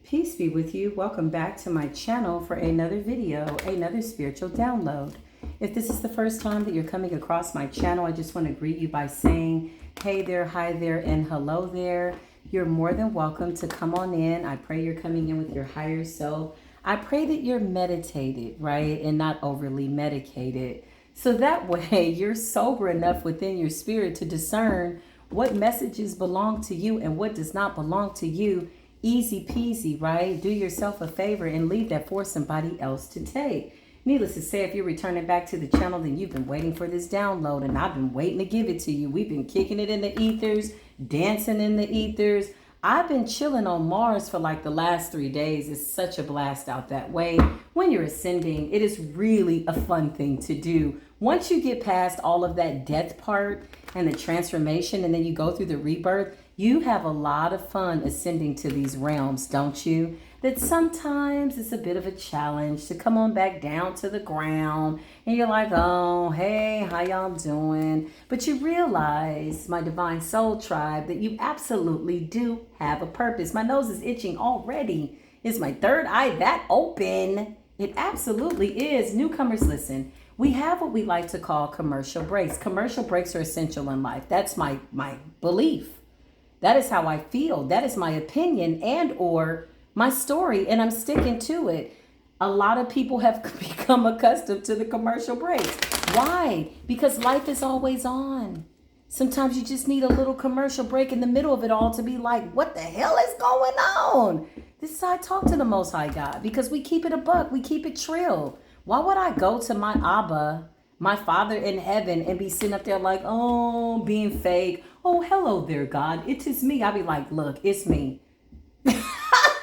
Peace be with you. Welcome back to my channel for another video, another spiritual download. If this is the first time that you're coming across my channel, I just want to greet you by saying, hey there, hi there, and hello there. You're more than welcome to come on in. I pray you're coming in with your higher self. I pray that you're meditated, right, and not overly medicated. So that way you're sober enough within your spirit to discern what messages belong to you and what does not belong to you. Easy peasy, right? Do yourself a favor and leave that for somebody else to take. Needless to say, if you're returning back to the channel, then you've been waiting for this download and I've been waiting to give it to you. We've been kicking it in the ethers, dancing in the ethers. I've been chilling on Mars for like the last 3 days. It's such a blast out that way. When you're ascending, it is really a fun thing to do. Once you get past all of that death part and the transformation and then you go through the rebirth, you have a lot of fun ascending to these realms, don't you? That sometimes it's a bit of a challenge to come on back down to the ground and you're like, oh, hey, how y'all doing? But you realize, my divine soul tribe, that you absolutely do have a purpose. My nose is itching already. Is my third eye that open? It absolutely is. Newcomers, listen. We have what we like to call commercial breaks. Commercial breaks are essential in life. That's my belief. That is how I feel. That is my opinion and or my story, and I'm sticking to it. A lot of people have become accustomed to the commercial breaks. Why? Because life is always on. Sometimes you just need a little commercial break in the middle of it all to be like, what the hell is going on? This is how I talk to the Most High God, because we keep it a buck. We keep it trill. Why would I go to my Abba, my Father in heaven, and be sitting up there like, oh, being fake? Oh, hello there, God. It is me. I'll be like, look, it's me. This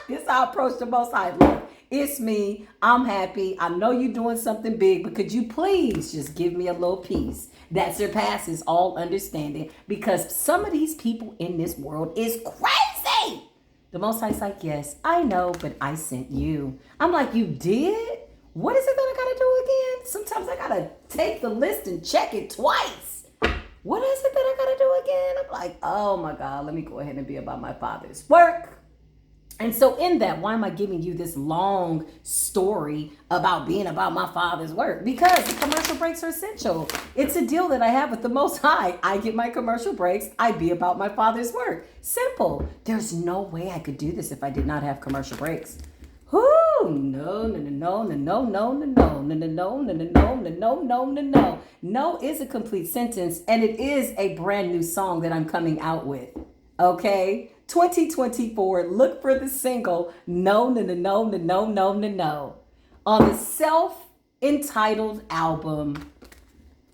is how I approach the Most High. Look, it's me. I'm happy. I know you're doing something big, but could you please just give me a little peace that surpasses all understanding? Because some of these people in this world is crazy. The Most High's like, yes, I know, but I sent you. I'm like, you did? What is it that I got to do again? Sometimes I got to take the list and check it twice. What is it that I got to do again? I'm like, oh my God, let me go ahead and be about my Father's work. And so in that, why am I giving you this long story about being about my Father's work? Because the commercial breaks are essential. It's a deal that I have with the Most High. I get my commercial breaks. I be about my Father's work. Simple. There's no way I could do this if I did not have commercial breaks. No, no, no, no, no, no, no, no, no, no, no, no, no, no, no, no, no, no. No is a complete sentence, and it is a brand new song that I'm coming out with. Okay, 2024. Look for the single "No, no, no, no, no, no, no, no, no" on the self-entitled album.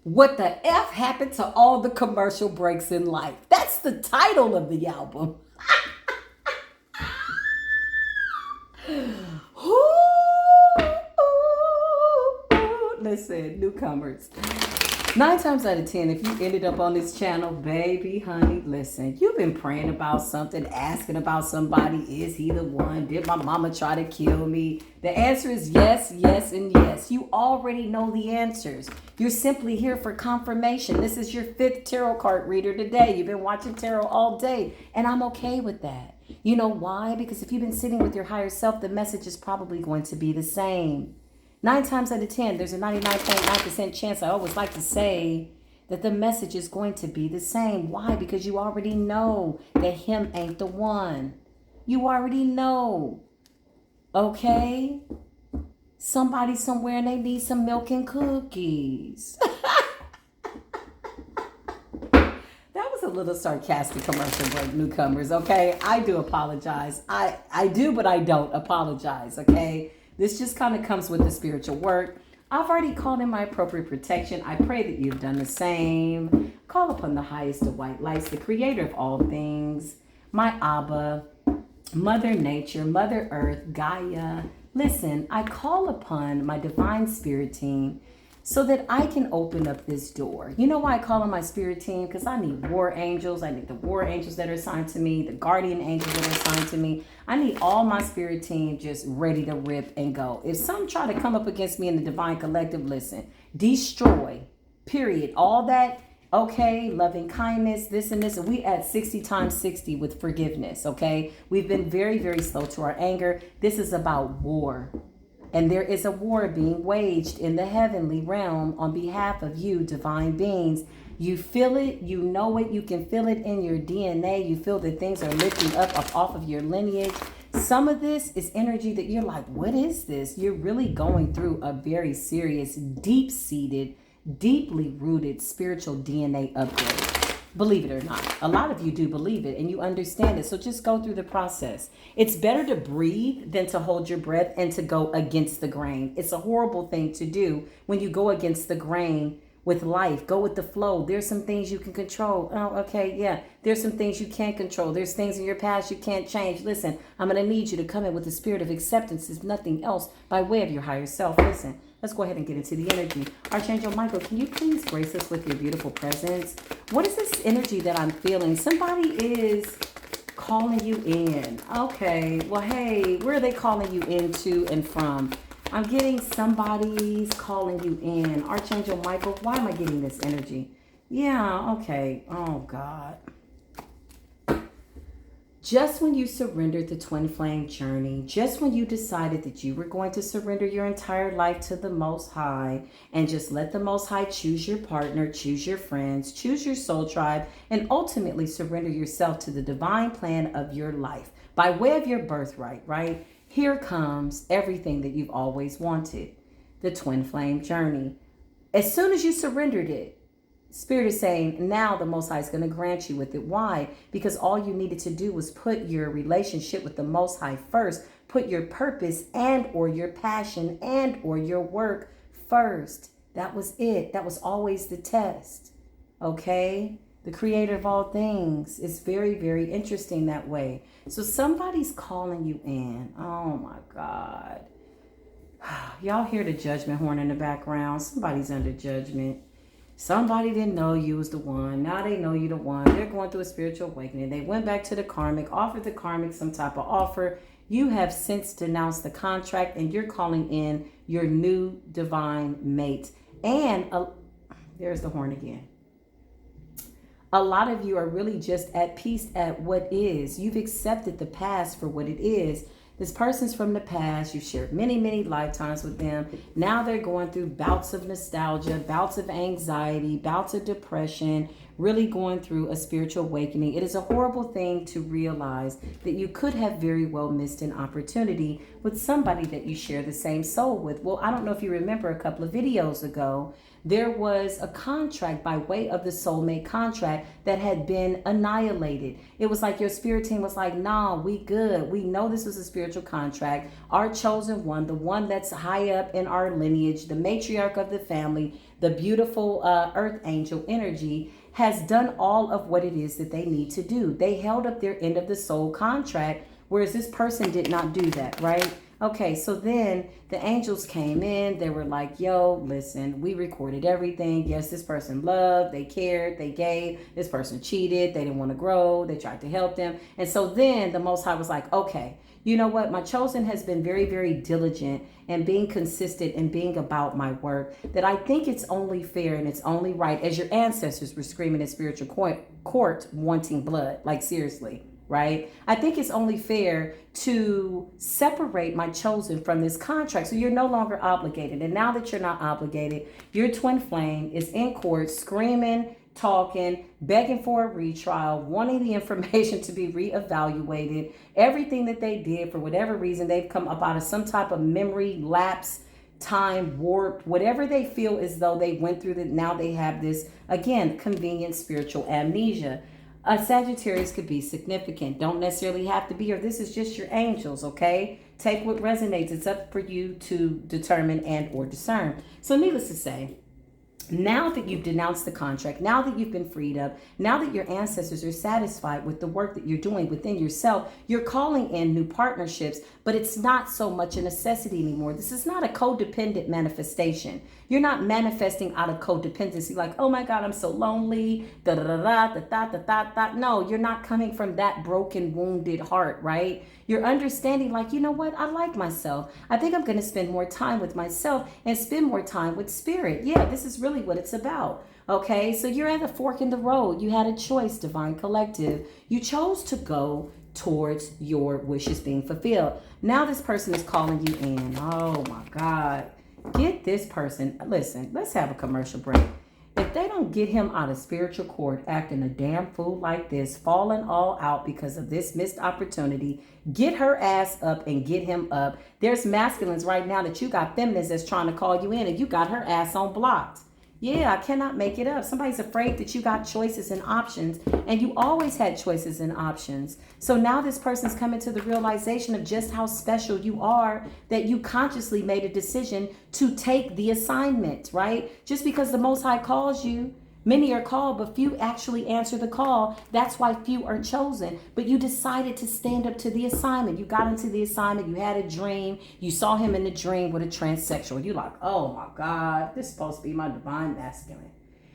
What the F happened to all the commercial breaks in life? That's the title of the album. Listen, newcomers. 9 times out of 10, if you ended up on this channel, baby, honey, listen, you've been praying about something, asking about somebody. Is he the one? Did my mama try to kill me? The answer is yes, yes, and yes. You already know the answers. You're simply here for confirmation. This is your 5th tarot card reader today. You've been watching tarot all day, and I'm okay with that. You know why? Because if you've been sitting with your higher self, the message is probably going to be the same. 9 times out of 10, there's a 99.9% chance, I always like to say, that the message is going to be the same. Why? Because you already know that him ain't the one. You already know. Okay? Somebody somewhere and they need some milk and cookies. A little sarcastic commercial break, newcomers, okay? I do apologize. I do, but I don't apologize, okay? This just kind of comes with the spiritual work. I've already called in my appropriate protection. I pray that you've done the same. Call upon the highest of white lights, the creator of all things, my Abba, Mother Nature, Mother Earth, Gaia. Listen, I call upon my divine spirit team so that I can open up this door. You know why I call on my spirit team? Because I need war angels. I need the war angels that are assigned to me, the guardian angels that are assigned to me. I need all my spirit team just ready to rip and go. If some try to come up against me in the divine collective, listen, destroy, period. All that Okay, loving kindness, this and this. And we at 60 times 60 with forgiveness, okay? We've been very, very slow to our anger. This is about war. And there is a war being waged in the heavenly realm on behalf of you, divine beings. You feel it, you know it, you can feel it in your DNA. You feel that things are lifting up off of your lineage. Some of this is energy that you're like, what is this? You're really going through a very serious, deep-seated, deeply rooted spiritual DNA upgrade. Believe it or not. A lot of you do believe it and you understand it. So just go through the process. It's better to breathe than to hold your breath and to go against the grain. It's a horrible thing to do when you go against the grain with life. Go with the flow. There's some things you can control. Oh, okay, yeah. There's some things you can't control. There's things in your past you can't change. Listen, I'm going to need you to come in with the spirit of acceptance, if nothing else, by way of your higher self. Listen, let's go ahead and get into the energy. Archangel Michael, can you please grace us with your beautiful presence? What is this energy that I'm feeling? Somebody is calling you in. Okay, well, hey, where are they calling you into and from? I'm getting somebody's calling you in. Archangel Michael, why am I getting this energy? Yeah, okay. Oh, God. Just when you surrendered the twin flame journey, just when you decided that you were going to surrender your entire life to the Most High and just let the Most High choose your partner, choose your friends, choose your soul tribe, and ultimately surrender yourself to the divine plan of your life by way of your birthright, right? Here comes everything that you've always wanted, the twin flame journey. As soon as you surrendered it, Spirit is saying now the Most High is going to grant you with it. Why? Because all you needed to do was put your relationship with the Most High first. Put your purpose and or your passion and or your work first. That was it. That was always the test. Okay? The creator of all things is very, very interesting that way. So somebody's calling you in. Oh my God. Y'all hear the judgment horn in the background. Somebody's under judgment. Somebody didn't know you was the one. Now they know you the one. They're going through a spiritual awakening. They went back to the Karmic, offered the Karmic some type of offer. You have since denounced the contract and you're calling in your new divine mate. And there's the horn again. A lot of you are really just at peace at what is. You've accepted the past for what it is. This person's from the past. You've shared many, many lifetimes with them. Now they're going through bouts of nostalgia, bouts of anxiety, bouts of depression, really going through a spiritual awakening. It is a horrible thing to realize that you could have very well missed an opportunity with somebody that you share the same soul with. Well, I don't know if you remember a couple of videos ago, there was a contract by way of the soulmate contract that had been annihilated. It was like your spirit team was like, nah, we good. We know this was a spiritual contract. Our chosen one, the one that's high up in our lineage, the matriarch of the family, the beautiful earth angel energy has done all of what it is that they need to do. They held up their end of the soul contract, whereas this person did not do that, right? Okay, so then the angels came in. They were like, yo, listen, we recorded everything. Yes, this person loved, they cared, they gave. This person cheated, they didn't want to grow, they tried to help them. And so then the Most High was like, okay, you know what? My chosen has been very, very diligent and being consistent and being about my work, that I think it's only fair and it's only right, as your ancestors were screaming in spiritual court wanting blood, like seriously. Right? I think it's only fair to separate my chosen from this contract. So you're no longer obligated. And now that you're not obligated, your twin flame is in court screaming, talking, begging for a retrial, wanting the information to be reevaluated. Everything that they did, for whatever reason, they've come up out of some type of memory lapse, time warped, whatever they feel as though they went through that. Now they have this, again, convenient spiritual amnesia. A Sagittarius could be significant. Don't necessarily have to be, or this is just your angels, okay? Take what resonates. It's up for you to determine and or discern. So needless to say, now that you've denounced the contract, now that you've been freed up, now that your ancestors are satisfied with the work that you're doing within yourself, you're calling in new partnerships, but it's not so much a necessity anymore. This is not a codependent manifestation. You're not manifesting out of codependency, like, oh my God, I'm so lonely, da da da da da da da da. No, you're not coming from that broken, wounded heart, right? You're understanding, like, you know what? I like myself. I think I'm going to spend more time with myself and spend more time with spirit. Yeah, this is really really what it's about. Okay, so you're at a fork in the road. You had a choice, Divine Collective. You chose to go towards your wishes being fulfilled. Now this person is calling you in. Oh my God. Get this person. Listen, let's have a commercial break. If they don't get him out of spiritual court acting a damn fool like this, falling all out because of this missed opportunity, get her ass up and get him up. There's masculines right now that you got feminines that's trying to call you in, and you got her ass on blocked. Yeah, I cannot make it up. Somebody's afraid that you got choices and options, and you always had choices and options. So now this person's coming to the realization of just how special you are, that you consciously made a decision to take the assignment, right? Just because the Most High calls you, many are called, but few actually answer the call. That's why few are chosen. But you decided to stand up to the assignment. You got into the assignment. You had a dream. You saw him in the dream with a transsexual. You're like, oh my God, this is supposed to be my divine masculine.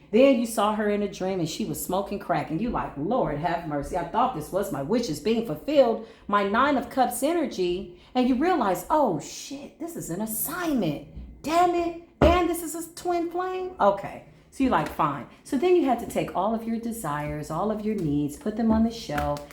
Then you saw her in a dream and she was smoking crack. And you like, Lord, have mercy. I thought this was my wishes being fulfilled. My 9 of Cups energy. And you realize, oh shit, this is an assignment. Damn it. And this is a twin flame. Okay. So you're like, fine. So then you had to take all of your desires, all of your needs, put them on the shelf,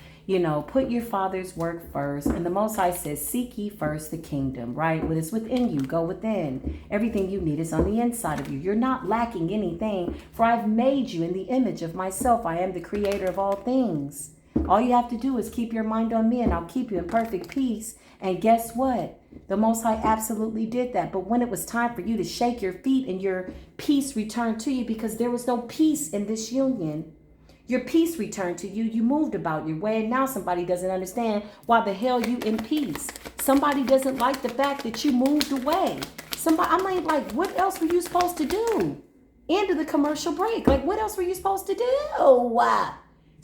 put your Father's work first. And the Most High says, seek ye first the kingdom, right? What is within you, go within. Everything you need is on the inside of you. You're not lacking anything, for I've made you in the image of myself. I am the creator of all things. All you have to do is keep your mind on me, and I'll keep you in perfect peace. And guess what? The Most High absolutely did that. But when it was time for you to shake your feet and your peace returned to you, because there was no peace in this union, your peace returned to you. You moved about your way, and now somebody doesn't understand why the hell you in peace. Somebody doesn't like the fact that you moved away. What else were you supposed to do? End of the commercial break. Like, what else were you supposed to do?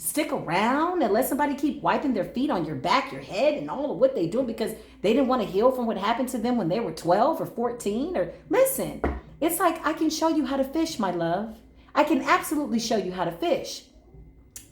Stick around and let somebody keep wiping their feet on your back, your head, and all of what they do because they didn't want to heal from what happened to them when they were 12 or 14? Or listen, it's like, I can show you how to fish, my love. I can absolutely show you how to fish.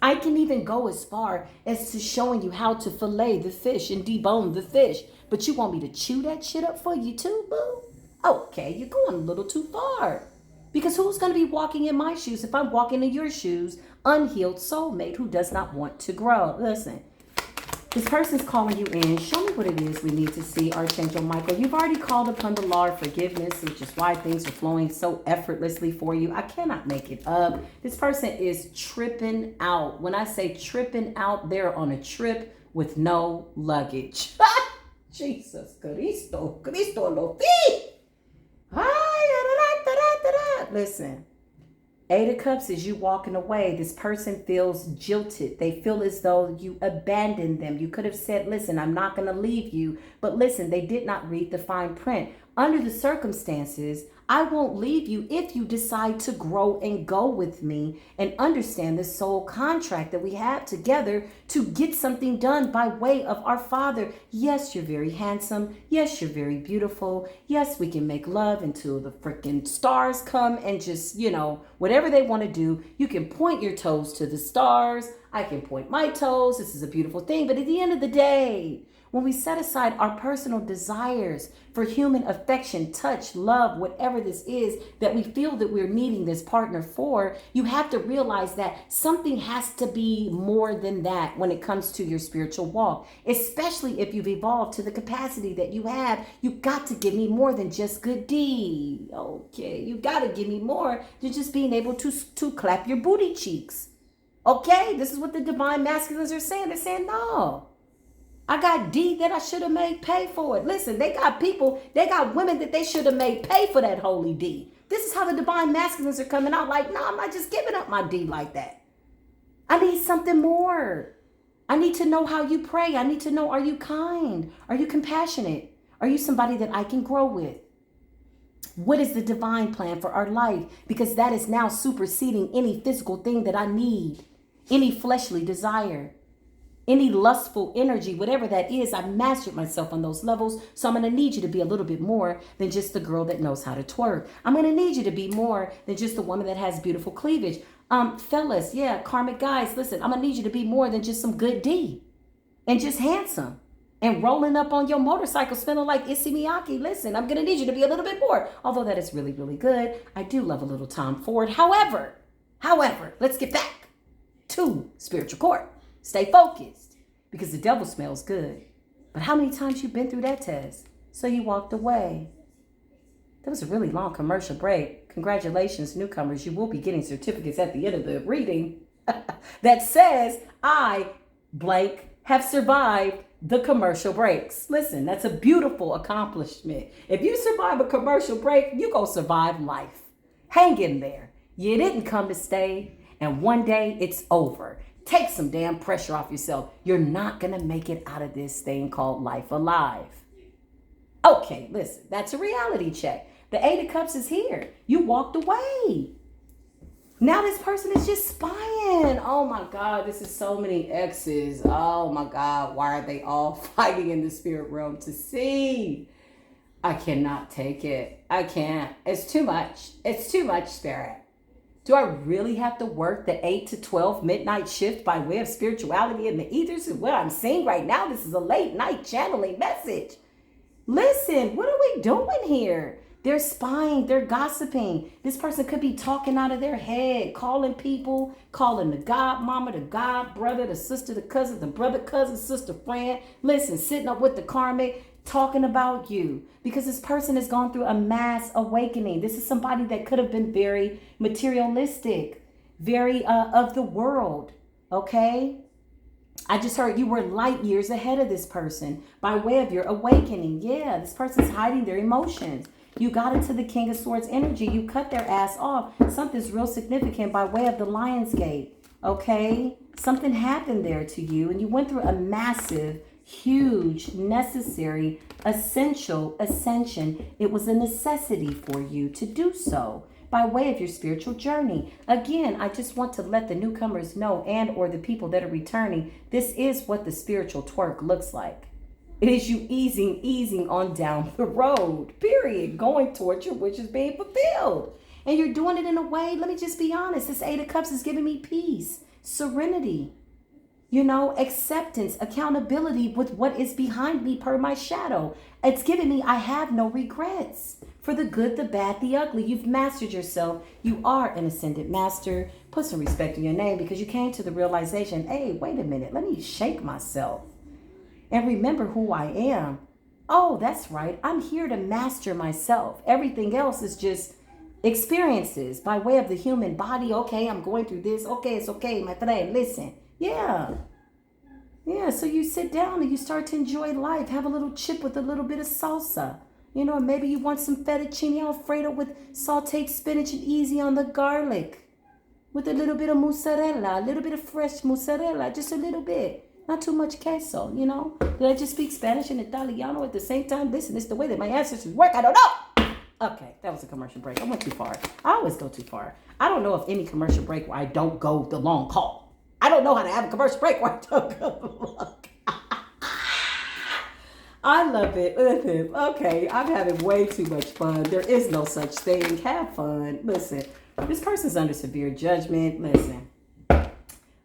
I can even go as far as to showing you how to fillet the fish and debone the fish. But you want me to chew that shit up for you too, boo? Okay, you're going a little too far. Because who's going to be walking in my shoes if I'm walking in your shoes? Unhealed soulmate who does not want to grow. Listen, this person's calling you in. Show me what it is we need to see, Archangel Michael. You've already called upon the law of forgiveness, which is why things are flowing so effortlessly for you. I cannot make it up. This person is tripping out. When I say tripping out, they're on a trip with no luggage. Jesus Cristo, Cristo lo fi. Listen, 8 of Cups is you walking away. This person feels jilted. They feel as though you abandoned them. You could have said, listen, I'm not going to leave you. But listen, they did not read the fine print. Under the circumstances, I won't leave you if you decide to grow and go with me and understand the soul contract that we have together to get something done by way of our Father. Yes, you're very handsome. Yes, you're very beautiful. Yes, we can make love until the freaking stars come and just, whatever they want to do. You can point your toes to the stars. I can point my toes. This is a beautiful thing. But at the end of the day, when we set aside our personal desires for human affection, touch, love, whatever this is that we feel that we're needing this partner for, you have to realize that something has to be more than that when it comes to your spiritual walk, especially if you've evolved to the capacity that you have. You got to give me more than just good deed. Okay, you got to give me more than just being able to clap your booty cheeks. Okay, this is what the divine masculines are saying. They're saying, no. I got D that I should have made pay for it. Listen, they got women that they should have made pay for that holy D. This is how the divine masculines are coming out. Like, no, I'm not just giving up my D like that. I need something more. I need to know how you pray. I need to know, are you kind? Are you compassionate? Are you somebody that I can grow with? What is the divine plan for our life? Because that is now superseding any physical thing that I need, any fleshly desire. Any lustful energy, whatever that is, I mastered myself on those levels. So I'm going to need you to be a little bit more than just the girl that knows how to twerk. I'm going to need you to be more than just the woman that has beautiful cleavage. Fellas, yeah, karmic guys, listen, I'm going to need you to be more than just some good D and just handsome. and rolling up on your motorcycle smelling like Issey Miyake. Listen, I'm going to need you to be a little bit more. Although that is really, really good. I do love a little Tom Ford. However, let's get back to spiritual court. Stay focused because the devil smells good. But how many times you been through that test? So you walked away. That was a really long commercial break. Congratulations, newcomers. You will be getting certificates at the end of the reading that says, I, blank, have survived the commercial breaks. Listen, that's a beautiful accomplishment. If you survive a commercial break, you gonna survive life. Hang in there. You didn't come to stay, and one day it's over. Take some damn pressure off yourself. You're not gonna make it out of this thing called life alive. Okay, listen, that's a reality check. The Eight of Cups is here. You walked away. Now this person is just spying. Oh my God, this is so many exes. Oh my God, why are they all fighting in the spirit realm to see? I cannot take it. I can't. It's too much. It's too much, spirit. Do I really have to work the 8 to 12 midnight shift by way of spirituality in the ethers? What I'm seeing right now, this is a late night channeling message. Listen, what are we doing here? They're spying, they're gossiping. This person could be talking out of their head, calling people, calling the god mama, the god brother, the sister, the cousin, the brother, cousin, sister, friend. Listen, sitting up with the karmic, talking about you. Because this person has gone through a mass awakening. This is somebody that could have been very materialistic, very of the world, okay? I just heard you were light years ahead of this person by way of your awakening. Yeah, this person's hiding their emotions. You got into the King of Swords energy. You cut their ass off. Something's real significant by way of the Lion's Gate. Okay? Something happened there to you, and you went through a massive, huge, necessary, essential ascension. It was a necessity for you to do so by way of your spiritual journey. Again, I just want to let the newcomers know, and or the people that are returning, this is what the spiritual twerk looks like. It is you easing on down the road, period, going towards your wishes being fulfilled. And you're doing it in a way, let me just be honest, this Eight of Cups is giving me peace, serenity, acceptance, accountability with what is behind me per my shadow. It's giving me, I have no regrets for the good, the bad, the ugly. You've mastered yourself. You are an ascended master. Put some respect in your name because you came to the realization, hey, wait a minute, let me shake myself and remember who I am. Oh, that's right. I'm here to master myself. Everything else is just experiences by way of the human body. Okay, I'm going through this. Okay, it's okay, my friend. Listen. Yeah, so you sit down and you start to enjoy life. Have a little chip with a little bit of salsa. Maybe you want some fettuccine alfredo with sauteed spinach and easy on the garlic. With a little bit of mozzarella, a little bit of fresh mozzarella, just a little bit. Not too much queso, Did I just speak Spanish and Italiano at the same time? Listen, it's the way that my ancestors work. I don't know. Okay, that was a commercial break. I went too far. I always go too far. I don't know of any commercial break where I don't go the long haul. I don't know how to have a commercial break where I don't go the long I love it. Listen, okay, I'm having way too much fun. There is no such thing. Have fun. Listen, this person's under severe judgment. Listen.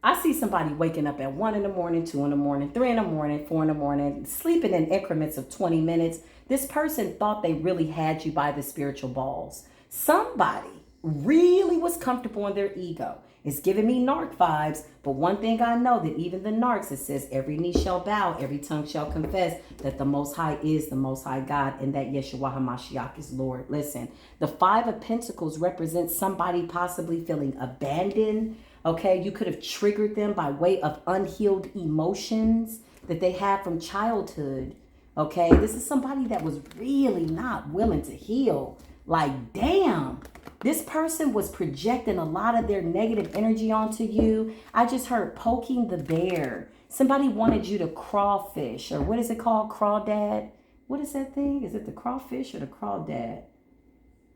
I see somebody waking up at 1 in the morning, 2 in the morning, 3 in the morning, 4 in the morning, sleeping in increments of 20 minutes. This person thought they really had you by the spiritual balls. Somebody really was comfortable in their ego. It's giving me narc vibes, but one thing I know that even the narcs, it says every knee shall bow, every tongue shall confess that the Most High is the Most High God and that Yeshua HaMashiach is Lord. Listen, the Five of Pentacles represents somebody possibly feeling abandoned. Okay, you could have triggered them by way of unhealed emotions that they had from childhood. Okay, this is somebody that was really not willing to heal. Like, damn, this person was projecting a lot of their negative energy onto you. I just heard poking the bear. Somebody wanted you to crawfish, or what is it called? Crawdad? What is that thing? Is it the crawfish or the crawdad?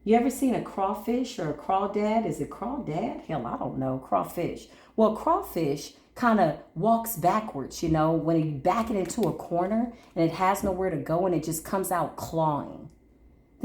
You ever seen a crawfish or a crawdad? Is it crawdad? Hell, I don't know. Crawfish. Well, crawfish kind of walks backwards, when you back it into a corner and it has nowhere to go and it just comes out clawing.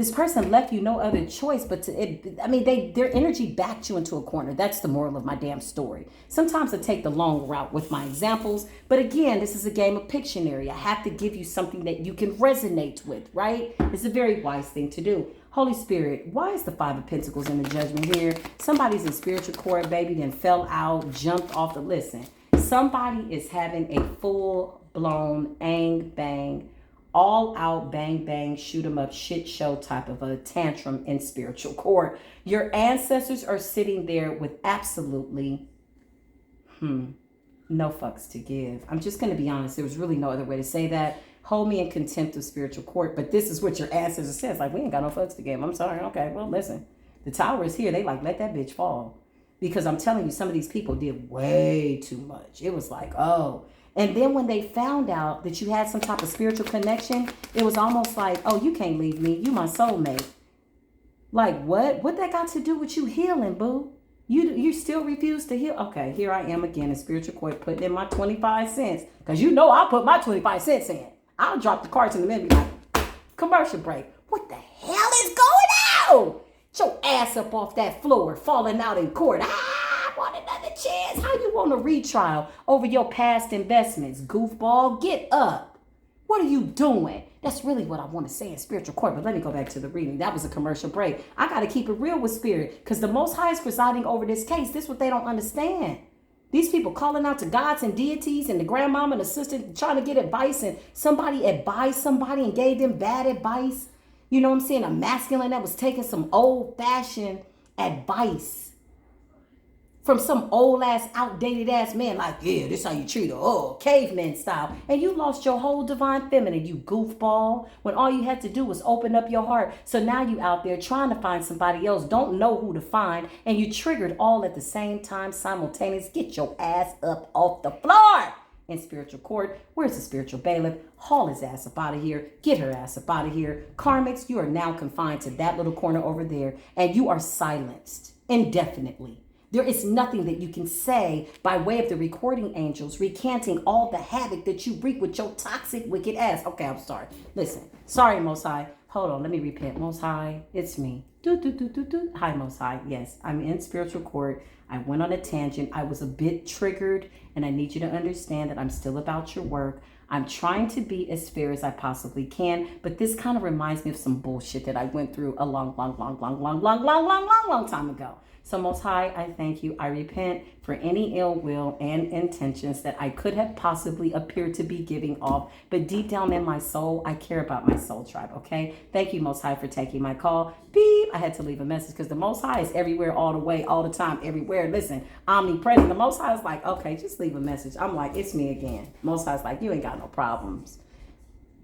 This person left you no other choice but their energy backed you into a corner. That's the moral of my damn story. Sometimes I take the long route with my examples, but again, this is a game of Pictionary. I have to give you something that you can resonate with, right? It's a very wise thing to do. Holy Spirit, why is the Five of Pentacles in the Judgment here? Somebody's in spiritual court, baby, then fell out, jumped off the... Listen, somebody is having a full-blown bang, all out bang bang shoot 'em up shit show type of a tantrum in spiritual court. Your ancestors are sitting there with absolutely no fucks to give. I'm just going to be honest. There was really no other way to say that. Hold me in contempt of spiritual court, but this is what your ancestors says. Like, we ain't got no fucks to give. I'm sorry. Okay, well, listen, the tower is here. They like, let that bitch fall, because I'm telling you, some of these people did way too much. It was like, oh. And then when they found out that you had some type of spiritual connection, it was almost like, oh, you can't leave me. You my soulmate. Like, what? What that got to do with you healing, boo? You still refuse to heal? Okay, here I am again in spiritual court putting in my 25 cents. Because you know I'll put my 25 cents in. I'll drop the cards in the middle and be like, commercial break. What the hell is going on? Get your ass up off that floor, falling out in court. I want another chance. How you want a retrial over your past investments? Goofball, get up. What are you doing? That's really what I want to say in spiritual court. But let me go back to the reading. That was a commercial break. I got to keep it real with spirit, because the Most High is presiding over this case. This is what they don't understand. These people calling out to gods and deities and the grandmama and the sister trying to get advice, and somebody advised somebody and gave them bad advice. You know what I'm saying? A masculine that was taking some old-fashioned advice from some old-ass, outdated-ass man, like, yeah, this how you treat her, oh, caveman style. And you lost your whole divine feminine, you goofball, when all you had to do was open up your heart. So now you out there trying to find somebody else, don't know who to find, and you triggered all at the same time, simultaneous. Get your ass up off the floor in spiritual court. Where's the spiritual bailiff? Haul his ass up out of here. Get her ass up out of here. Karmics, you are now confined to that little corner over there, and you are silenced indefinitely. There is nothing that you can say by way of the recording angels recanting all the havoc that you wreak with your toxic, wicked ass. Okay, I'm sorry. Listen. Sorry, Most High. Hold on. Let me repent. Most High, it's me. Hi, Most High. Yes, I'm in spiritual court. I went on a tangent. I was a bit triggered, and I need you to understand that I'm still about your work. I'm trying to be as fair as I possibly can, but this kind of reminds me of some bullshit that I went through a long time ago. So Most High, I thank you. I repent for any ill will and intentions that I could have possibly appeared to be giving off. But deep down in my soul, I care about my soul tribe, okay? Thank you, Most High, for taking my call. Beep. I had to leave a message because the Most High is everywhere, all the way, all the time, everywhere. Listen, omnipresent. The Most High is like, okay, just leave a message. I'm like, it's me again. Most High is like, you ain't got no problems.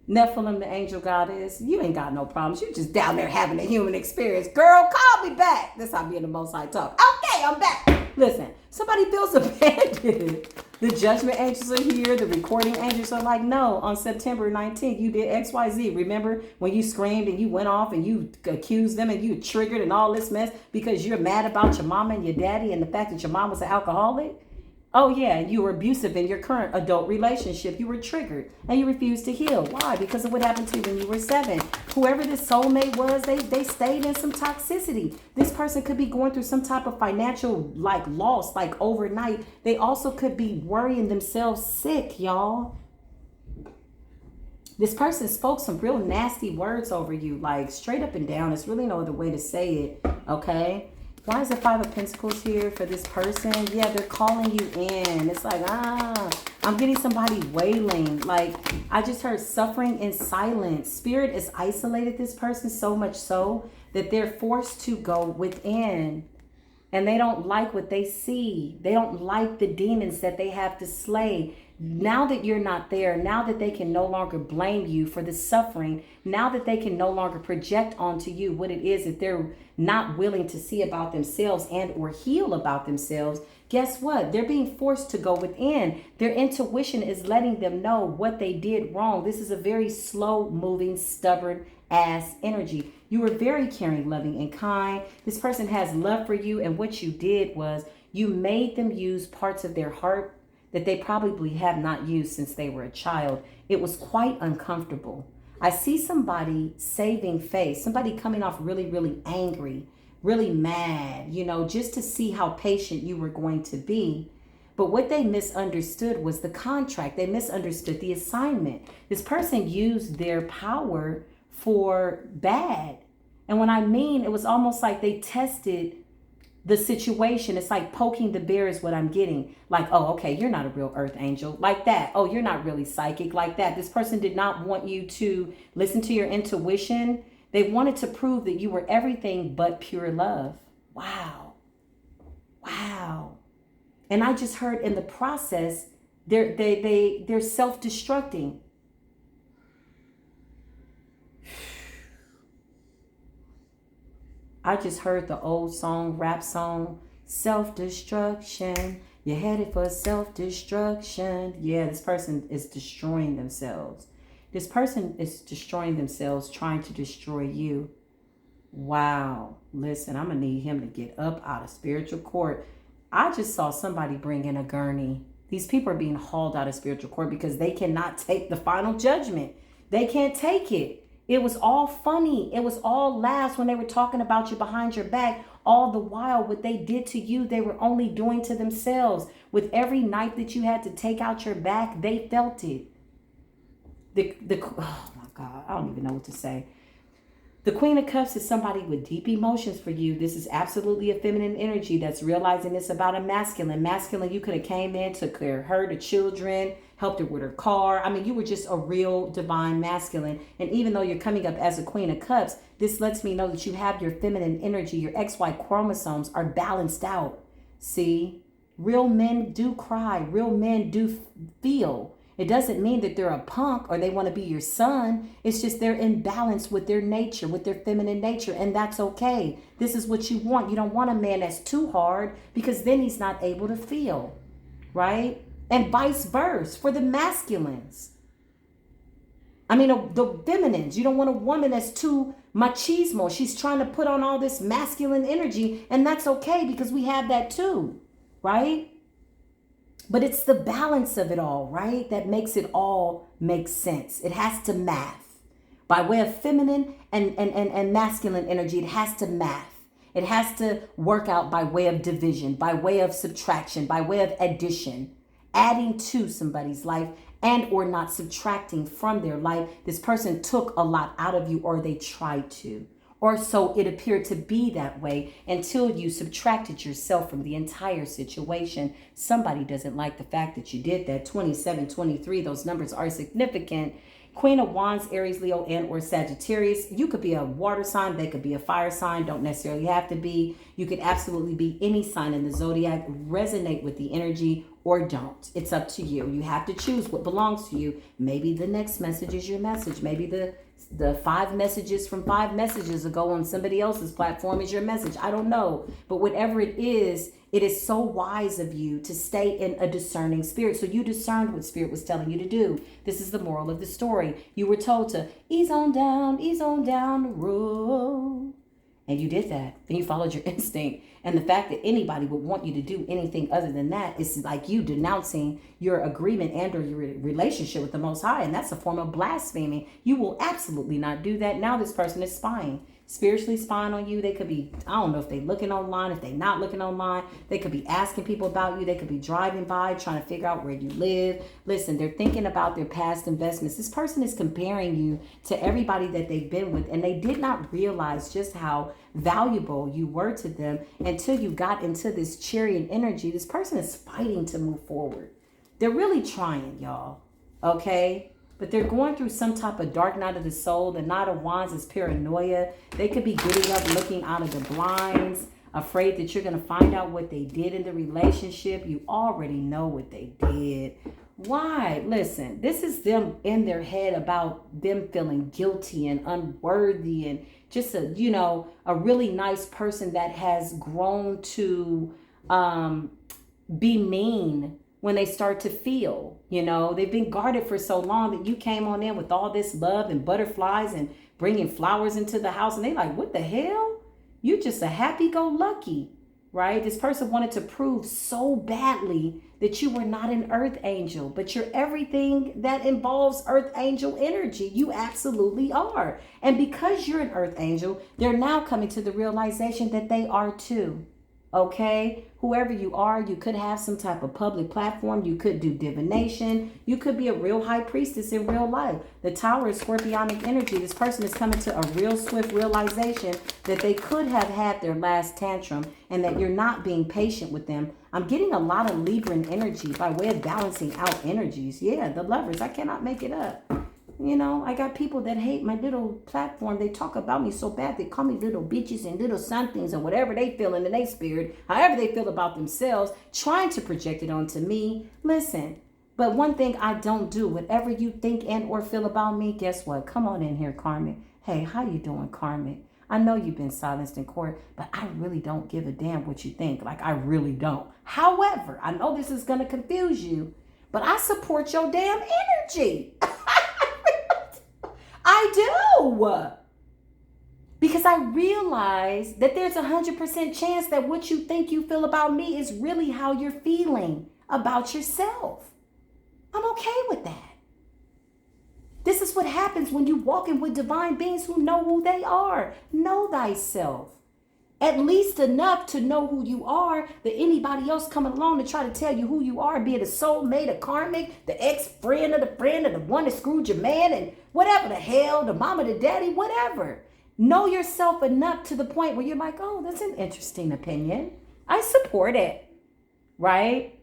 Nephilim, the angel goddess, you ain't got no problems. You just down there having a human experience. Girl, call me back. That's how me and the Most High talk. Okay, I'm back. Listen, somebody feels abandoned. The judgment angels are here. The recording angels are like, no, on September 19th, you did XYZ. Remember when you screamed and you went off and you accused them and you triggered and all this mess because you're mad about your mama and your daddy and the fact that your mom was an alcoholic? Oh, yeah, you were abusive in your current adult relationship. You were triggered and you refused to heal. Why? Because of what happened to you when you were 7. Whoever this soulmate was, they stayed in some toxicity. This person could be going through some type of financial, loss, overnight. They also could be worrying themselves sick, y'all. This person spoke some real nasty words over you, straight up and down. There's really no other way to say it, okay? Why is the Five of Pentacles here for this person? Yeah, they're calling you in. It's like, I'm getting somebody wailing. I just heard suffering in silence. Spirit has isolated this person so much so that they're forced to go within. And they don't like what they see. They don't like the demons that they have to slay. Now that you're not there, now that they can no longer blame you for the suffering, now that they can no longer project onto you what it is that they're not willing to see about themselves and or heal about themselves, guess what? They're being forced to go within. Their intuition is letting them know what they did wrong. This is a very slow moving, stubborn ass energy. You were very caring, loving, and kind. This person has love for you, and what you did was you made them use parts of their heart that they probably have not used since they were a child. It was quite uncomfortable. I see somebody saving face, somebody coming off really, really angry, really mad, just to see how patient you were going to be. But what they misunderstood was the contract. They misunderstood the assignment. This person used their power for bad. And when I mean, it was almost like they tested the situation. It's like poking the bear is what I'm getting. Like, oh, okay, you're not a real earth angel. Like that. Oh, you're not really psychic. Like that. This person did not want you to listen to your intuition. They wanted to prove that you were everything but pure love. Wow. Wow. And I just heard in the process, they're self-destructing. I just heard the old song, rap song, self-destruction. You're headed for self-destruction. Yeah, this person is destroying themselves. This person is destroying themselves, trying to destroy you. Wow. Listen, I'm going to need him to get up out of spiritual court. I just saw somebody bring in a gurney. These people are being hauled out of spiritual court because they cannot take the final judgment. They can't take it. It was all funny. It was all laughs when they were talking about you behind your back. All the while, what they did to you, they were only doing to themselves. With every knife that you had to take out your back, they felt it. Oh my God, I don't even know what to say. The Queen of Cups is somebody with deep emotions for you. This is absolutely a feminine energy that's realizing it's about a masculine. Masculine, you could have came in, took care of her, the children, helped her with her car. I mean, you were just a real divine masculine. And even though you're coming up as a Queen of Cups, this lets me know that you have your feminine energy. Your XY chromosomes are balanced out. See, real men do cry. Real men do feel. It doesn't mean that they're a punk or they want to be your son. It's just they're in balance with their nature, with their feminine nature. And that's okay. This is what you want. You don't want a man that's too hard because then he's not able to feel, right? And vice versa for the masculines. I mean, the feminines. You don't want a woman that's too machismo. She's trying to put on all this masculine energy. And that's okay because we have that too, right? But it's the balance of it all, right? That makes it all make sense. It has to math. By way of feminine and masculine energy, it has to math. It has to work out by way of division, by way of subtraction, by way of addition, adding to somebody's life and or not subtracting from their life. This person took a lot out of you or they tried to. Or so it appeared to be that way until you subtracted yourself from the entire situation. Somebody doesn't like the fact that you did that. 27, 23, those numbers are significant. Queen of Wands, Aries, Leo, and or Sagittarius. You could be a water sign. They could be a fire sign. Don't necessarily have to be. You could absolutely be any sign in the zodiac. Resonate with the energy or don't. It's up to you. You have to choose what belongs to you. Maybe the next message is your message. Maybe the 5 messages from 5 messages ago on somebody else's platform is your message. I don't know. But whatever it is so wise of you to stay in a discerning spirit. So you discerned what spirit was telling you to do. This is the moral of the story. You were told to ease on down the road. And you did that. And you followed your instinct. And the fact that anybody would want you to do anything other than that is like you denouncing your agreement and or your relationship with the Most High. And that's a form of blasphemy. You will absolutely not do that. Now this person is spying. Spiritually spying on you. They could be, I don't know if they're looking online, if they're not looking online. They could be asking people about you. They could be driving by, trying to figure out where you live. Listen, they're thinking about their past investments. This person is comparing you to everybody that they've been with. And they did not realize just how valuable you were to them until you got into this chariot energy. This person is fighting to move forward. They're really trying, y'all. Okay? But they're going through some type of dark night of the soul. The Knight of Wands is paranoia. They could be getting up, looking out of the blinds, afraid that you're going to find out what they did in the relationship. You already know what they did. Why? Listen, this is them in their head about them feeling guilty and unworthy and just a really nice person that has grown to be mean when they start to feel, they've been guarded for so long that you came on in with all this love and butterflies and bringing flowers into the house. And they like, what the hell? You just a happy-go-lucky, right? This person wanted to prove so badly that you were not an earth angel, but you're everything that involves earth angel energy. You absolutely are. And because you're an earth angel, they're now coming to the realization that they are too. Okay, whoever you are, you could have some type of public platform. You could do divination. You could be a real high priestess in real life. The Tower is scorpionic energy. This person is coming to a real swift realization that they could have had their last tantrum and that you're not being patient with them. I'm getting a lot of Libran energy by way of balancing out energies. Yeah, the Lovers. I cannot make it up. You know, I got people that hate my little platform. They talk about me so bad. They call me little bitches and little somethings and whatever they feel in their spirit, however they feel about themselves, trying to project it onto me. Listen, but one thing I don't do, whatever you think and or feel about me, guess what? Come on in here, Karmic. Hey, how you doing, Karmic? I know you've been silenced in court, but I really don't give a damn what you think. Like, I really don't. However, I know this is going to confuse you, but I support your damn energy. I do. Because I realize that there's 100% chance that what you think you feel about me is really how you're feeling about yourself. I'm okay with that. This is what happens when you walk in with divine beings who know who they are. Know thyself. At least enough to know who you are, that anybody else coming along to try to tell you who you are, be it a soulmate, a karmic, the ex-friend of the one that screwed your man, and whatever the hell, the mama, the daddy, whatever. Know yourself enough to the point where you're like, oh, that's an interesting opinion. I support it, right?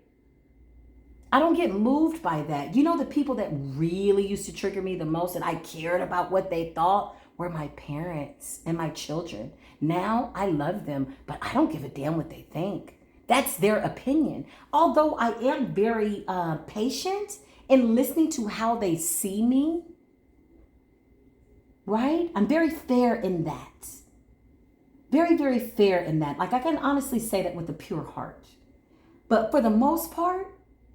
I don't get moved by that. You know, the people that really used to trigger me the most and I cared about what they thought were my parents and my children. Now I love them, but I don't give a damn what they think. That's their opinion. Although I am very patient in listening to how they see me, right? I'm very fair in that. Very, very fair in that. Like, I can honestly say that with a pure heart. But for the most part,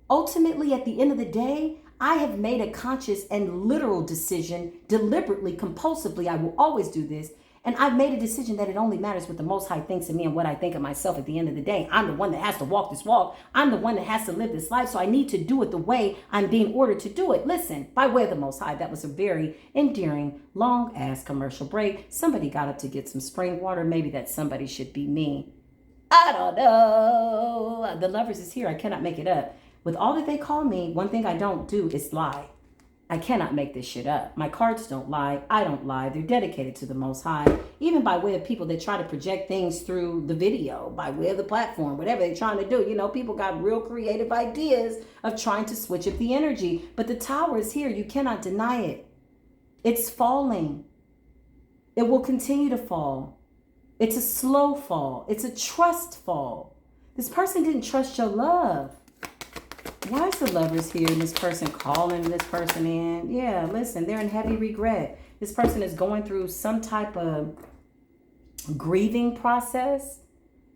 ultimately, at the end of the day, I have made a conscious and literal decision, deliberately, compulsively. I will always do this. And I've made a decision that it only matters what the Most High thinks of me and what I think of myself at the end of the day. I'm the one that has to walk this walk. I'm the one that has to live this life. So I need to do it the way I'm being ordered to do it. Listen, by way of the Most High, that was a very endearing, long-ass commercial break. Somebody got up to get some spring water. Maybe that somebody should be me. I don't know. The Lovers is here. I cannot make it up. With all that they call me, one thing I don't do is lie. I cannot make this shit up. My cards don't lie. I don't lie. They're dedicated to the Most High. Even by way of people that try to project things through the video, by way of the platform, whatever they're trying to do. You know, people got real creative ideas of trying to switch up the energy. But the Tower is here. You cannot deny it. It's falling. It will continue to fall. It's a slow fall. It's a trust fall. This person didn't trust your love. Why is the Lovers here and this person calling this person in? Yeah, listen, they're in heavy regret. This person is going through some type of grieving process.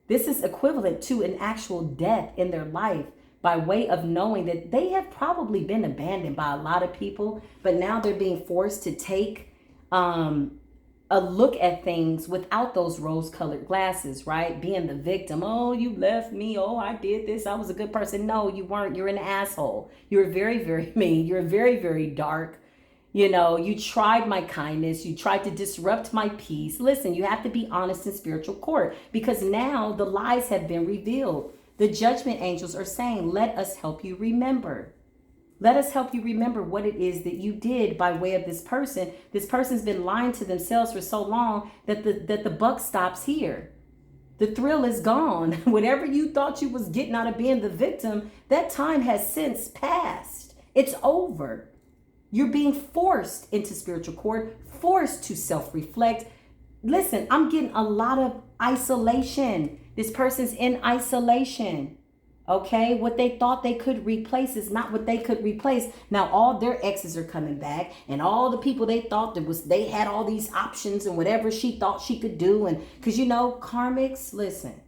This is equivalent to an actual death in their life by way of knowing that they have probably been abandoned by a lot of people, but now they're being forced to take a look at things without those rose-colored glasses, right? Being the victim. Oh, you left me. Oh, I did this. I was a good person. No, you weren't. You're an asshole. You're very, very mean. You're very, very dark. You know, you tried my kindness. You tried to disrupt my peace. Listen, you have to be honest in spiritual court because now the lies have been revealed. The judgment angels are saying, let us help you remember. Let us help you remember what it is that you did by way of this person. This person's been lying to themselves for so long that the buck stops here. The thrill is gone. Whatever you thought you was getting out of being the victim, that time has since passed. It's over. You're being forced into spiritual court, forced to self-reflect. Listen, I'm getting a lot of isolation. This person's in isolation. Okay, what they thought they could replace is not what they could replace. Now all their exes are coming back, and all the people they thought they had all these options and whatever she thought she could do. And because you know, karmics, listen,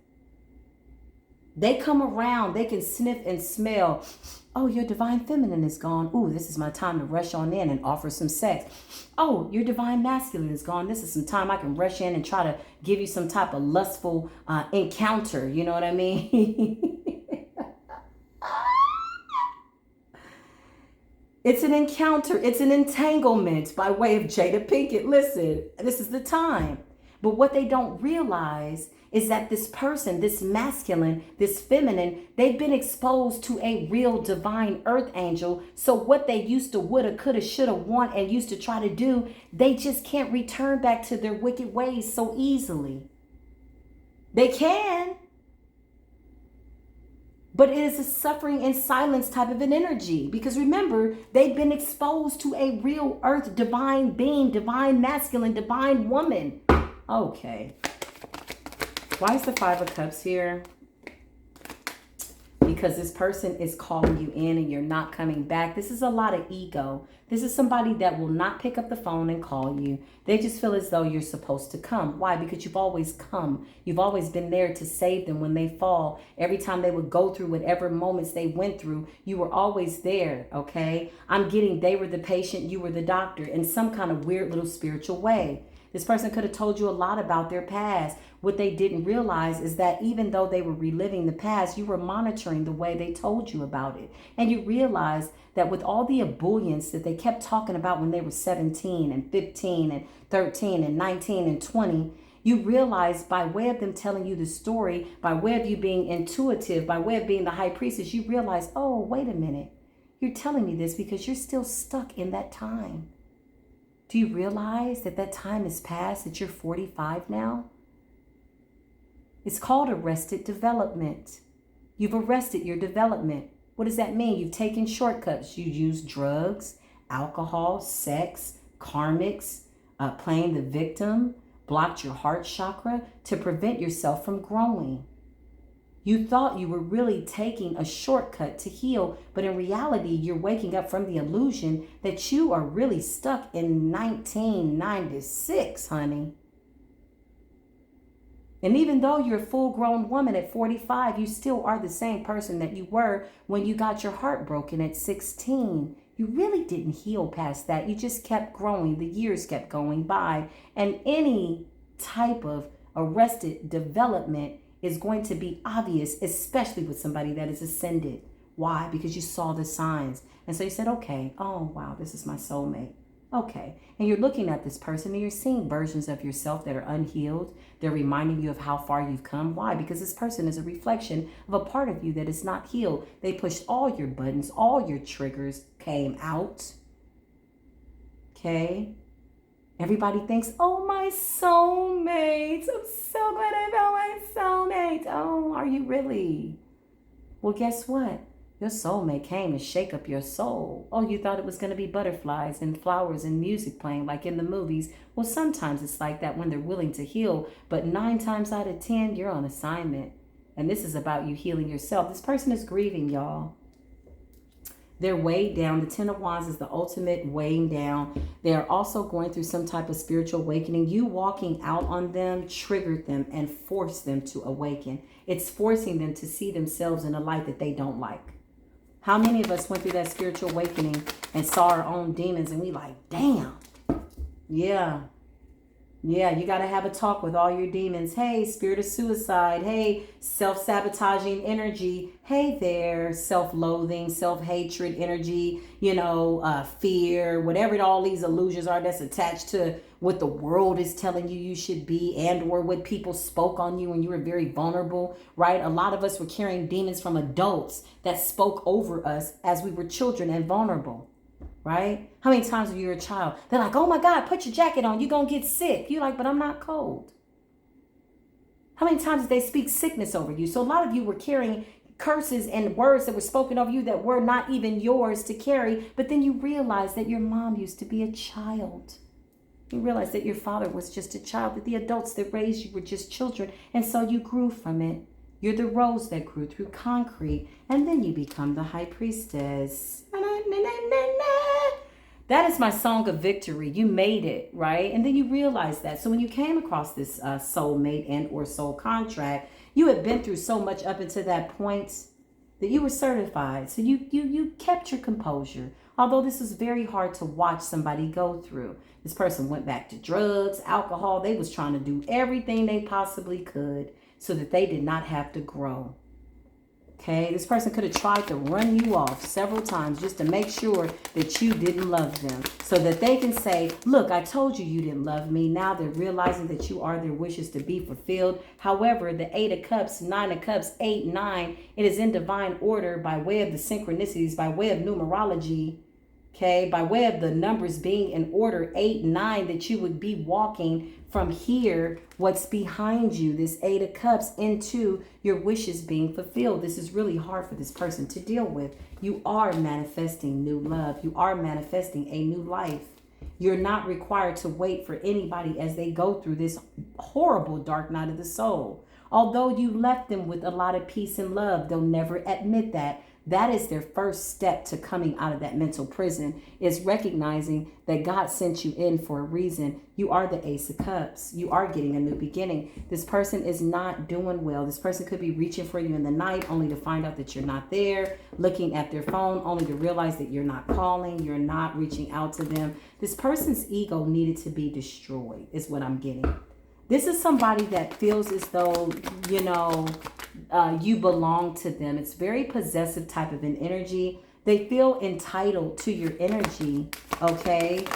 they come around, they can sniff and smell Oh, your divine feminine is gone. Ooh, this is my time to rush on in and offer some sex. Oh, your divine masculine is gone. This is some time I can rush in and try to give you some type of lustful encounter. You know what I mean? It's an encounter. It's an entanglement by way of Jada Pinkett. Listen, this is the time. But what they don't realize is that this person, this masculine, this feminine, they've been exposed to a real divine earth angel. So what they used to woulda, coulda, shoulda, want, and used to try to do, they just can't return back to their wicked ways so easily. They can. But it is a suffering in silence type of an energy. Because remember, they've been exposed to a real earth divine being, divine masculine, divine woman. Okay. Why is the Five of Cups here? Because this person is calling you in and you're not coming back. This is a lot of ego. This is somebody that will not pick up the phone and call you. They just feel as though you're supposed to come. Why? Because you've always come. You've always been there to save them when they fall. Every time they would go through whatever moments they went through, you were always there, okay? I'm getting they were the patient, you were the doctor in some kind of weird little spiritual way. This person could have told you a lot about their past. What they didn't realize is that even though they were reliving the past, you were monitoring the way they told you about it. And you realized that with all the ebullience that they kept talking about when they were 17 and 15 and 13 and 19 and 20, you realize by way of them telling you the story, by way of you being intuitive, by way of being the high priestess, you realize, oh, wait a minute. You're telling me this because you're still stuck in that time. Do you realize that that time is past, that you're 45 now? It's called arrested development. You've arrested your development. What does that mean? You've taken shortcuts. You use drugs, alcohol, sex, karmics, playing the victim, blocked your heart chakra to prevent yourself from growing. You thought you were really taking a shortcut to heal, but in reality, you're waking up from the illusion that you are really stuck in 1996, honey. And even though you're a full-grown woman at 45, you still are the same person that you were when you got your heart broken at 16. You really didn't heal past that. You just kept growing. The years kept going by. And any type of arrested development is going to be obvious, especially with somebody that is ascended. Why? Because you saw the signs. And so you said, okay, oh, wow, this is my soulmate. Okay. And you're looking at this person and you're seeing versions of yourself that are unhealed. They're reminding you of how far you've come. Why? Because this person is a reflection of a part of you that is not healed. They pushed all your buttons, all your triggers came out. Okay. Everybody thinks, oh, my soulmate. I'm so glad I found my soulmate. Oh, are you really? Well, guess what? Your soulmate came to shake up your soul. Oh, you thought it was going to be butterflies and flowers and music playing like in the movies. Well, sometimes it's like that when they're willing to heal. But 9 times out of 10, you're on assignment. And this is about you healing yourself. This person is grieving, y'all. They're weighed down. The Ten of Wands is the ultimate weighing down. They're also going through some type of spiritual awakening. You walking out on them triggered them and forced them to awaken. It's forcing them to see themselves in a light that they don't like. How many of us went through that spiritual awakening and saw our own demons and we like, damn, yeah. Yeah, you got to have a talk with all your demons. Hey, spirit of suicide. Hey, self-sabotaging energy. Hey there, self-loathing, self-hatred energy, fear, whatever all these illusions are that's attached to what the world is telling you you should be and or what people spoke on you when you were very vulnerable, right? A lot of us were carrying demons from adults that spoke over us as we were children and vulnerable. Right? How many times when you're a child, they're like, oh my God, put your jacket on. You're going to get sick. You're like, but I'm not cold. How many times did they speak sickness over you? So a lot of you were carrying curses and words that were spoken over you that were not even yours to carry. But then you realize that your mom used to be a child. You realize that your father was just a child, that the adults that raised you were just children. And so you grew from it. You're the rose that grew through concrete. And then you become the high priestess. That is my song of victory. You made it, right? And then you realize that. So when you came across this soulmate and or soul contract, you had been through so much up until that point. that you were certified. So you kept your composure. Although this is very hard to watch somebody go through. This person went back to drugs, alcohol. They was trying to do everything they possibly could so that they did not have to grow. Okay, this person could have tried to run you off several times just to make sure that you didn't love them. So that they can say, look, I told you you didn't love me. Now they're realizing that you are their wishes to be fulfilled. However, the 8 of Cups, 9 of Cups, 8, 9, it is in divine order by way of the synchronicities, by way of numerology. Okay, by way of the numbers being in order, 8, 9, that you would be walking from here, what's behind you, this 8 of Cups, into your wishes being fulfilled. This is really hard for this person to deal with. You are manifesting new love. You are manifesting a new life. You're not required to wait for anybody as they go through this horrible dark night of the soul. Although you left them with a lot of peace and love, they'll never admit that. That is their first step to coming out of that mental prison, is recognizing that God sent you in for a reason. You are the Ace of Cups. You are getting a new beginning. This person is not doing well. This person could be reaching for you in the night only to find out that you're not there, looking at their phone only to realize that you're not calling, you're not reaching out to them. This person's ego needed to be destroyed, is what I'm getting. This is somebody that feels as though, you belong to them. It's very possessive type of an energy. They feel entitled to your energy, okay?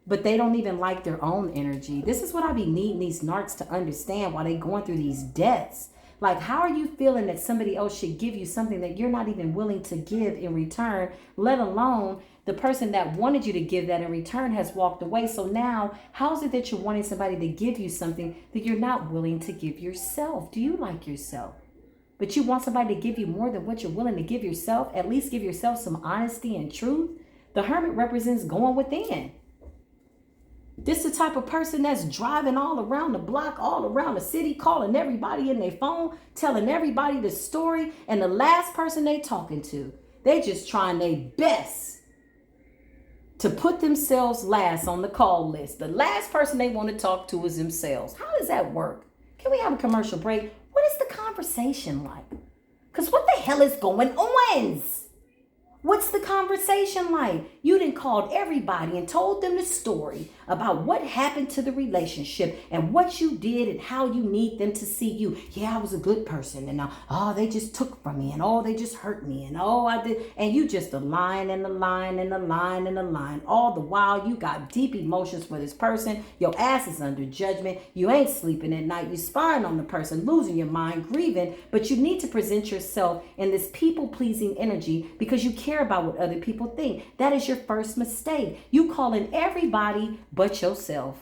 But they don't even like their own energy. This is what I be needing these narcs to understand while they going through these deaths. Like, how are you feeling that somebody else should give you something that you're not even willing to give in return, let alone the person that wanted you to give that in return has walked away. So now, how is it that you're wanting somebody to give you something that you're not willing to give yourself? Do you like yourself? But you want somebody to give you more than what you're willing to give yourself? At least give yourself some honesty and truth. The Hermit represents going within. This is the type of person that's driving all around the block, all around the city, calling everybody in their phone, telling everybody the story. And the last person they talking to, they just trying their best to put themselves last on the call list. The last person they want to talk to is themselves. How does that work? Can we have a commercial break? What is the conversation like? Because what the hell is going on? What's the conversation like? You done called everybody and told them the story about what happened to the relationship and what you did and how you need them to see you. Yeah, I was a good person, and they just took from me, and they just hurt me, and I did. And you just a line and a line and a line and a line. All the while you got deep emotions for this person. Your ass is under judgment. You ain't sleeping at night. You spying on the person, losing your mind, grieving. But you need to present yourself in this people-pleasing energy because you care about what other people think. That is your first mistake. You calling everybody but yourself.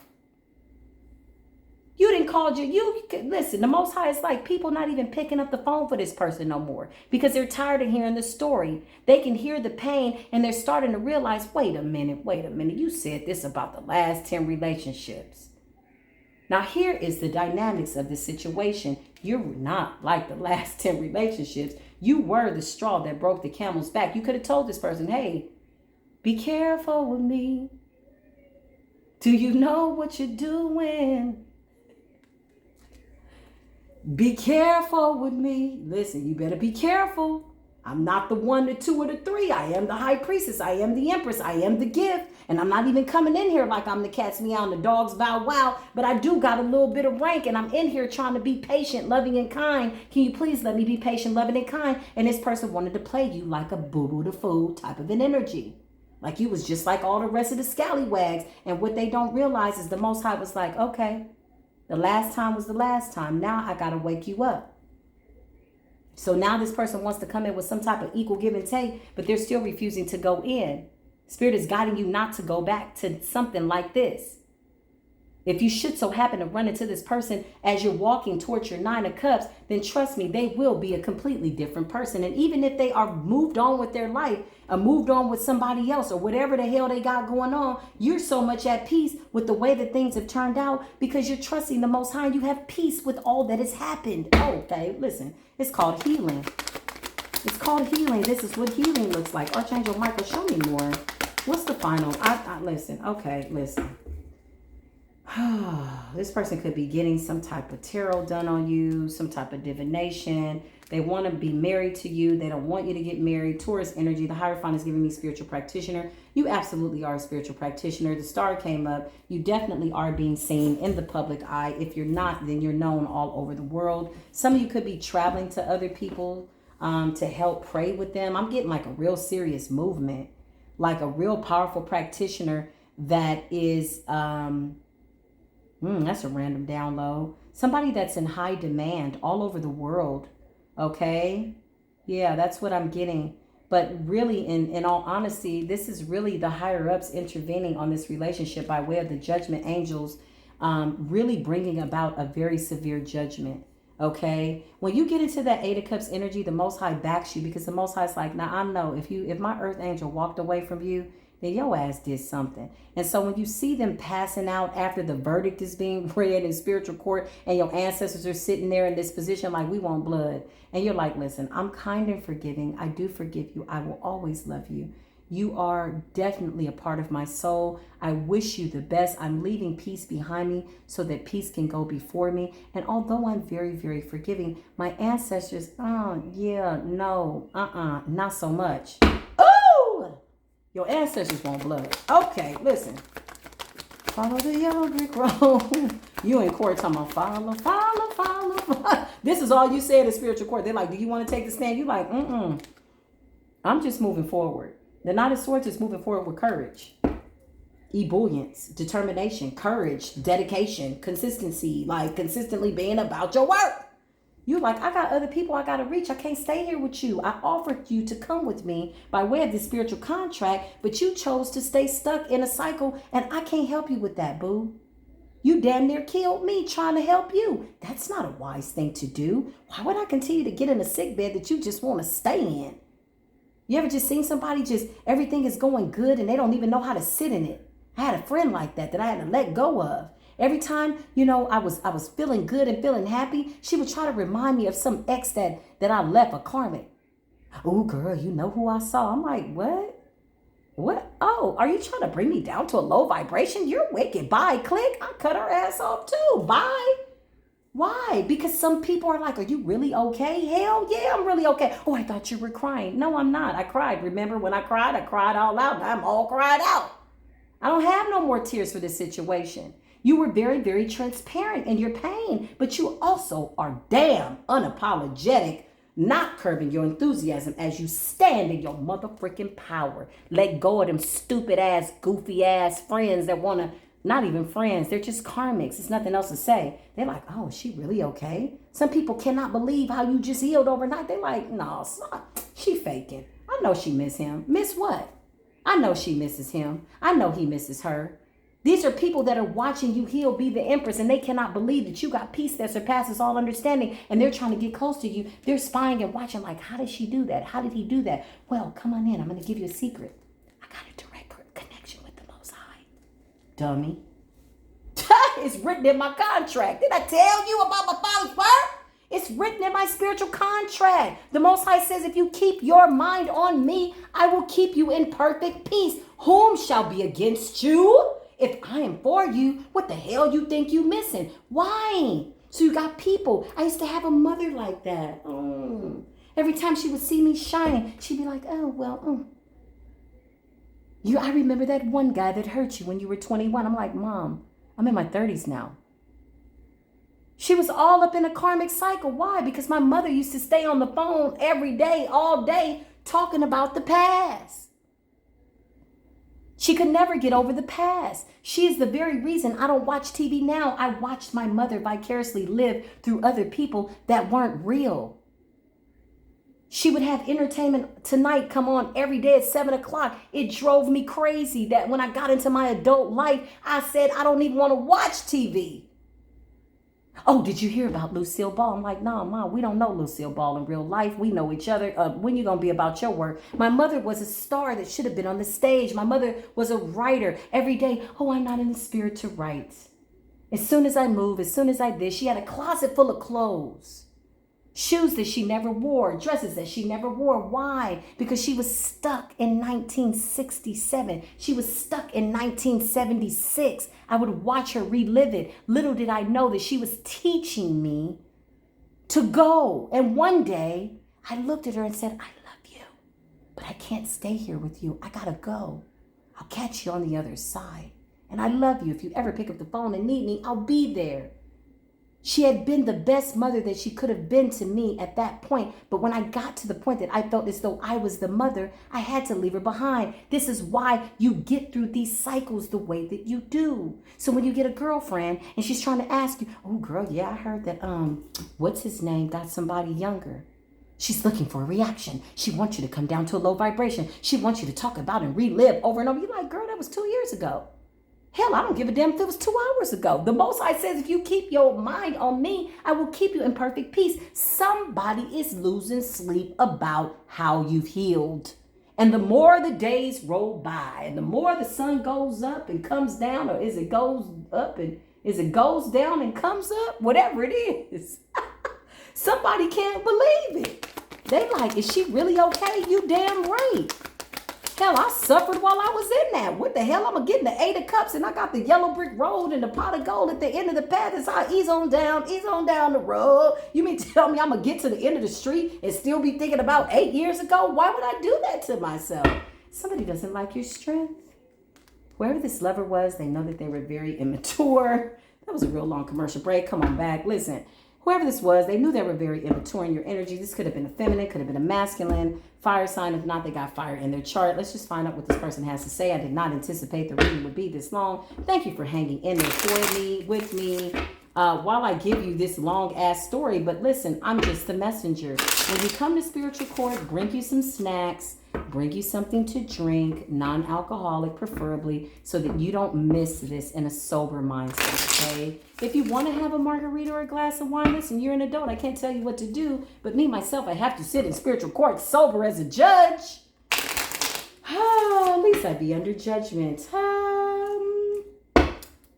You didn't call listen, the Most High is like people not even picking up the phone for this person no more because they're tired of hearing the story. They can hear the pain and they're starting to realize, wait a minute. You said this about the last 10 relationships. Now here is the dynamics of the situation. You're not like the last 10 relationships. You were the straw that broke the camel's back. You could have told this person, hey, be careful with me. Do you know what you're doing? Be careful with me. Listen, you better be careful. I'm not the 1, the 2, or the 3. I am the high priestess. I am the empress. I am the gift. And I'm not even coming in here like I'm the cat's meow and the dog's bow wow. But I do got a little bit of rank. And I'm in here trying to be patient, loving, and kind. Can you please let me be patient, loving, and kind? And this person wanted to play you like a boo-boo the fool type of an energy. Like you was just like all the rest of the scallywags. And what they don't realize is the Most High was like, okay, the last time was the last time. Now I got to wake you up. So now this person wants to come in with some type of equal give and take, but they're still refusing to go in. Spirit is guiding you not to go back to something like this. If you should so happen to run into this person as you're walking towards your 9 of Cups, then trust me, they will be a completely different person. And even if they are moved on with their life or moved on with somebody else or whatever the hell they got going on, you're so much at peace with the way that things have turned out because you're trusting the Most High and you have peace with all that has happened. Okay, listen, it's called healing. It's called healing. This is what healing looks like. Archangel Michael, show me more. What's the final? Listen. Okay, listen. This person could be getting some type of tarot done on you, some type of divination. They want to be married to you. They don't want you to get married. Taurus energy. The Hierophant is giving me spiritual practitioner. You absolutely are a spiritual practitioner. The star came up. You definitely are being seen in the public eye. If you're not, then you're known all over the world. Some of you could be traveling to other people to help pray with them. I'm getting like a real serious movement, like a real powerful practitioner that is... that's a random download. Somebody that's in high demand all over the world. Okay. Yeah, that's what I'm getting. But really, in all honesty, this is really the higher ups intervening on this relationship by way of the judgment angels, really bringing about a very severe judgment. Okay. When you get into that 8 of Cups energy, the Most High backs you, because the Most High is like, now I know if my earth angel walked away from you, then your ass did something. And so when you see them passing out after the verdict is being read in spiritual court and your ancestors are sitting there in this position like, we want blood. And you're like, listen, I'm kind and forgiving. I do forgive you. I will always love you. You are definitely a part of my soul. I wish you the best. I'm leaving peace behind me so that peace can go before me. And although I'm very, very forgiving, my ancestors, not so much. Your ancestors want blood. Okay, listen. Follow the yellow brick road. You in court talking about follow. This is all you say in the spiritual court. They're like, do you want to take the stand? You like, I'm just moving forward. The Knight of Swords is moving forward with courage, ebullience, determination, courage, dedication, consistency, like consistently being about your work. You like, I got other people I got to reach. I can't stay here with you. I offered you to come with me by way of this spiritual contract, but you chose to stay stuck in a cycle, and I can't help you with that, boo. You damn near killed me trying to help you. That's not a wise thing to do. Why would I continue to get in a sick bed that you just want to stay in? You ever just seen somebody just, everything is going good and they don't even know how to sit in it? I had a friend like that I had to let go of. Every time, I was feeling good and feeling happy, she would try to remind me of some ex that I left, a karmic. Oh, girl, you know who I saw? I'm like, what? What? Oh, are you trying to bring me down to a low vibration? You're wicked. Bye. Click. I cut her ass off too. Bye. Why? Because some people are like, are you really okay? Hell yeah, I'm really okay. Oh, I thought you were crying. No, I'm not. I cried. Remember when I cried all out. I'm all cried out. I don't have no more tears for this situation. You were very, very transparent in your pain, but you also are damn unapologetic, not curbing your enthusiasm as you stand in your motherfucking power. Let go of them stupid ass, goofy ass friends that want to, not even friends, they're just karmics. There's nothing else to say. They're like, oh, is she really okay? Some people cannot believe how you just healed overnight. They're like, no, she faking. I know she miss him. Miss what? I know she misses him. I know he misses her. These are people that are watching you heal, be the empress, and they cannot believe that you got peace that surpasses all understanding, and they're trying to get close to you. They're spying and watching like, how did she do that? How did he do that? Well, come on in. I'm going to give you a secret. I got a direct connection with the Most High. Dummy. It's written in my contract. Did I tell you about my father's work? It's written in my spiritual contract. The Most High says, if you keep your mind on me, I will keep you in perfect peace. Whom shall be against you? If I am for you, what the hell you think you missing? Why? So you got people. I used to have a mother like that. Every time she would see me shining, she'd be like, oh, well, I remember that one guy that hurt you when you were 21. I'm like, Mom, I'm in my 30s now. She was all up in a karmic cycle. Why? Because my mother used to stay on the phone every day, all day, talking about the past. She could never get over the past. She is the very reason I don't watch TV now. I watched my mother vicariously live through other people that weren't real. She would have Entertainment Tonight come on every day at 7 o'clock. It drove me crazy that when I got into my adult life, I said, I don't even want to watch TV. Oh, did you hear about Lucille Ball? I'm like, no, Mom, we don't know Lucille Ball in real life. We know each other. When you going to be about your work? My mother was a star that should have been on the stage. My mother was a writer every day. Oh, I'm not in the spirit to write. As soon as I move, as soon as I did, she had a closet full of clothes. Shoes that she never wore, dresses that she never wore. Why? Because she was stuck in 1967. She was stuck in 1976. I would watch her relive it. Little did I know that she was teaching me to go. And one day I looked at her and said, I love you, but I can't stay here with you. I gotta go. I'll catch you on the other side. And I love you. If you ever pick up the phone and need me, I'll be there. She had been the best mother that she could have been to me at that point. But when I got to the point that I felt as though I was the mother, I had to leave her behind. This is why you get through these cycles the way that you do. So when you get a girlfriend and she's trying to ask you, oh girl, yeah, I heard that, what's his name, got somebody younger. She's looking for a reaction. She wants you to come down to a low vibration. She wants you to talk about and relive over and over. You're like, girl, that was 2 years ago. Hell, I don't give a damn if it was 2 hours ago. The Most High says, if you keep your mind on me, I will keep you in perfect peace. Somebody is losing sleep about how you've healed. And the more the days roll by, and the more the sun goes up and comes down, or is it goes up and is it goes down and comes up, whatever it is, somebody can't believe it. They like, is she really okay? You damn right. Hell, I suffered while I was in that. What the hell? I'm going to get in the 8 of cups and I got the yellow brick road and the pot of gold at the end of the path. It's how ease on down the road. You mean tell me I'm going to get to the end of the street and still be thinking about 8 years ago? Why would I do that to myself? Somebody doesn't like your strength. Whoever this lover was, they know that they were very immature. That was a real long commercial break. Come on back. Listen. Whoever this was, they knew they were very immature in your energy. This could have been a feminine, could have been a masculine, fire sign. If not, they got fire in their chart. Let's just find out what this person has to say. I did not anticipate the reading would be this long. Thank you for hanging in there for me, with me, while I give you this long ass story. But listen, I'm just the messenger. When you come to spiritual court, bring you some snacks, bring you something to drink, non-alcoholic preferably, so that you don't miss this in a sober mindset, okay? If you want to have a margarita or a glass of wine, listen, you're an adult. I can't tell you what to do, but me, myself, I have to sit in spiritual court sober as a judge. At least I'd be under judgment.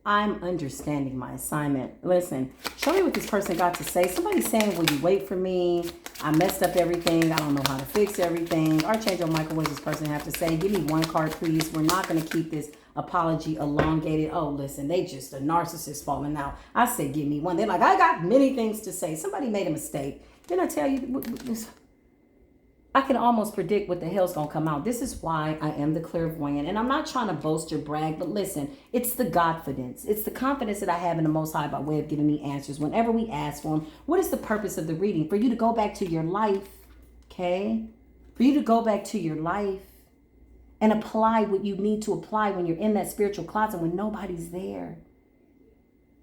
I'm understanding my assignment. Listen, show me what this person got to say. Somebody's saying, will you wait for me? I messed up everything. I don't know how to fix everything. Archangel Michael, what does this person have to say? Give me one card, please. We're not going to keep this apology elongated. Oh, listen, they just a narcissist falling out. I said, give me one. They're like, I got many things to say. Somebody made a mistake. Didn't I tell you? I can almost predict what the hell's going to come out. This is why I am the clairvoyant. And I'm not trying to boast or brag, but listen, it's the Godfidence. It's the confidence that I have in the Most High by way of giving me answers whenever we ask for them. What is the purpose of the reading? For you to go back to your life, okay? For you to go back to your life and apply what you need to apply when you're in that spiritual closet when nobody's there.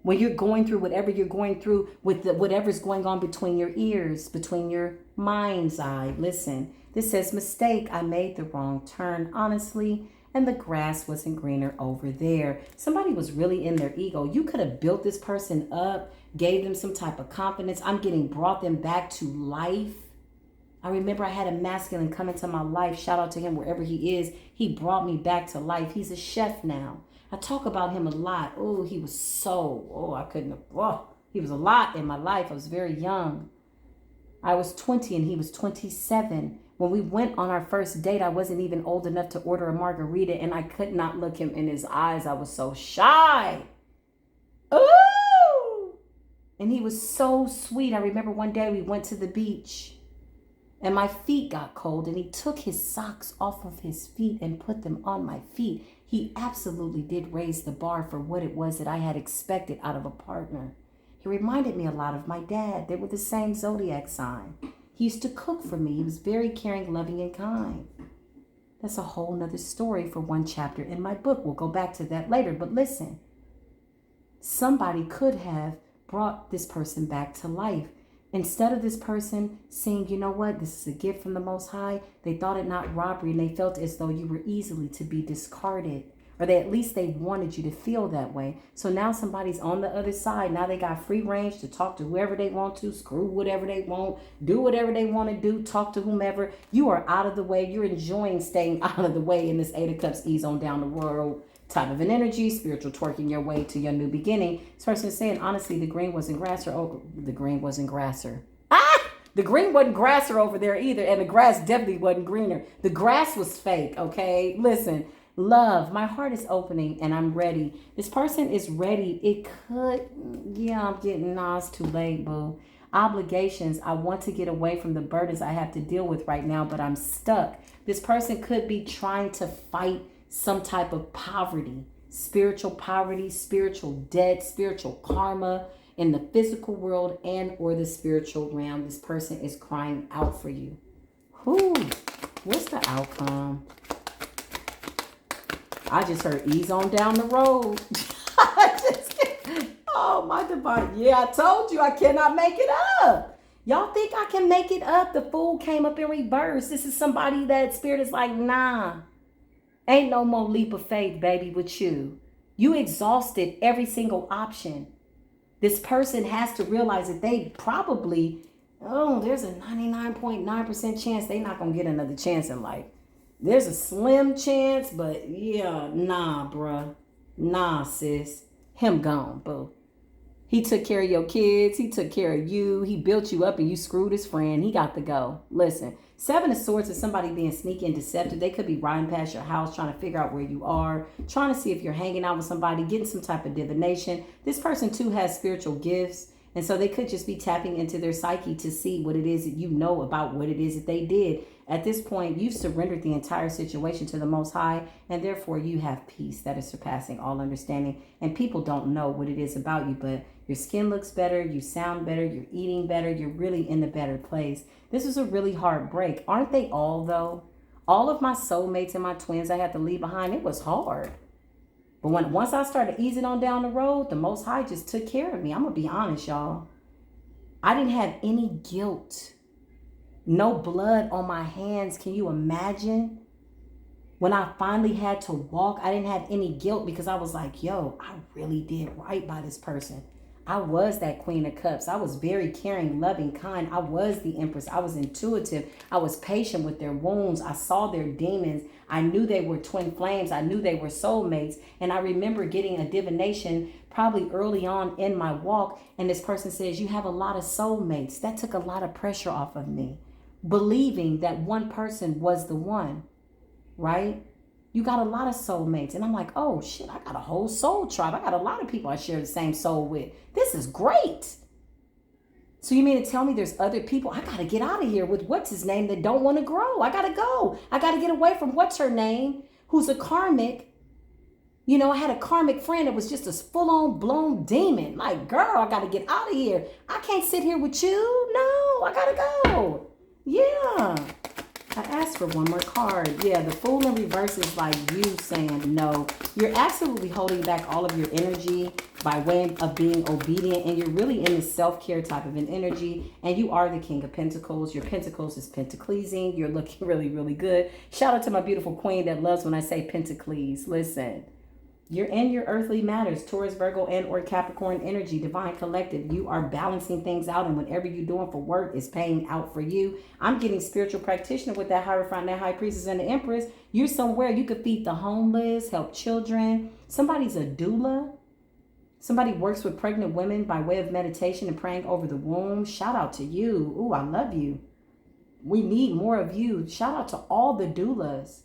When you're going through whatever you're going through with whatever's going on between your ears, between your mind's eye. Listen, this says, mistake, I made the wrong turn, honestly, and the grass wasn't greener over there. Somebody was really in their ego. You could have built this person up, gave them some type of confidence. I'm getting brought them back to life. I remember I had a masculine come into my life. Shout out to him wherever he is. He brought me back to life. He's a chef now. I talk about him a lot. Oh, he was so, he was a lot in my life. I was very young. I was 20 and he was 27. When we went on our first date, I wasn't even old enough to order a margarita and I could not look him in his eyes. I was so shy. Ooh! And he was so sweet. I remember one day we went to the beach and my feet got cold and he took his socks off of his feet and put them on my feet. He absolutely did raise the bar for what it was that I had expected out of a partner. He reminded me a lot of my dad. They were the same zodiac sign. He used to cook for me. He was very caring, loving, and kind. That's a whole nother story for one chapter in my book. We'll go back to that later. But listen, somebody could have brought this person back to life. Instead of this person saying, you know what, this is a gift from the Most High, they thought it not robbery and they felt as though you were easily to be discarded. Or at least they wanted you to feel that way. So now somebody's on the other side. Now they got free range to talk to whoever they want to, screw whatever they want, do whatever they want to do, talk to whomever. You are out of the way. You're enjoying staying out of the way in this 8 of Cups, ease on down the road type of an energy, spiritual twerking your way to your new beginning. This person is saying, honestly, the green wasn't grasser. Oh, the green wasn't grasser. The green wasn't grasser over there either. And the grass definitely wasn't greener. The grass was fake, okay? Listen, Love, my heart is opening and I'm ready. This person is ready. It could, yeah, I'm getting, nah, it's too late, boo. Obligations, I want to get away from the burdens I have to deal with right now, but I'm stuck. This person could be trying to fight some type of poverty, spiritual debt, spiritual karma in the physical world and or the spiritual realm. This person is crying out for you. Whew, what's the outcome? I just heard ease on down the road. Oh, my divine. Yeah, I told you I cannot make it up. Y'all think I can make it up? The fool came up in reverse. This is somebody that spirit is like, nah. Ain't no more leap of faith, baby, with you. You exhausted every single option. This person has to realize that they probably, there's a 99.9% chance they're not going to get another chance in life. There's a slim chance, but yeah, nah, bruh. Nah, sis. Him gone, boo. He took care of your kids. He took care of you. He built you up and you screwed his friend. He got to go. Listen, Seven of Swords is somebody being sneaky and deceptive. They could be riding past your house trying to figure out where you are, trying to see if you're hanging out with somebody, getting some type of divination. This person too has spiritual gifts. And so they could just be tapping into their psyche to see what it is that you know about what it is that they did. At this point, you've surrendered the entire situation to the Most High, and therefore you have peace that is surpassing all understanding. And people don't know what it is about you, but your skin looks better, you sound better, you're eating better, you're really in a better place. This is a really hard break. Aren't they all, though? All of my soulmates and my twins I had to leave behind, it was hard. But once I started easing on down the road, the Most High just took care of me. I'm going to be honest, y'all. I didn't have any guilt. No blood on my hands. Can you imagine? When I finally had to walk, I didn't have any guilt because I was like, yo, I really did right by this person. I was that Queen of Cups. I was very caring, loving, kind. I was the Empress. I was intuitive. I was patient with their wounds. I saw their demons. I knew they were twin flames. I knew they were soulmates. And I remember getting a divination probably early on in my walk. And this person says, you have a lot of soulmates. That took a lot of pressure off of me. Believing that one person was the one, right? You got a lot of soulmates. And I'm like, oh shit, I got a whole soul tribe. I got a lot of people I share the same soul with. This is great. So you mean to tell me there's other people? I got to get out of here with what's his name that don't want to grow. I got to go. I got to get away from what's her name, who's a karmic. You know, I had a karmic friend that was just a full-on blown demon. Like, girl, I got to get out of here. I can't sit here with you. No, I got to go. Yeah. I asked for one more card. Yeah, the Fool in reverse is like you saying no. You're absolutely holding back all of your energy by way of being obedient, and you're really in this self-care type of an energy, and you are the King of Pentacles. Your Pentacles is Pentaclesing. You're looking really, really good. Shout out to my beautiful queen that loves when I say Pentacles. Listen. You're in your earthly matters, Taurus, Virgo, and or Capricorn energy, divine collective. You are balancing things out, and whatever you're doing for work is paying out for you. I'm getting spiritual practitioner with that Hierophant, that High Priestess, and the Empress. You're somewhere you could feed the homeless, help children. Somebody's a doula. Somebody works with pregnant women by way of meditation and praying over the womb. Shout out to you. Ooh, I love you. We need more of you. Shout out to all the doulas,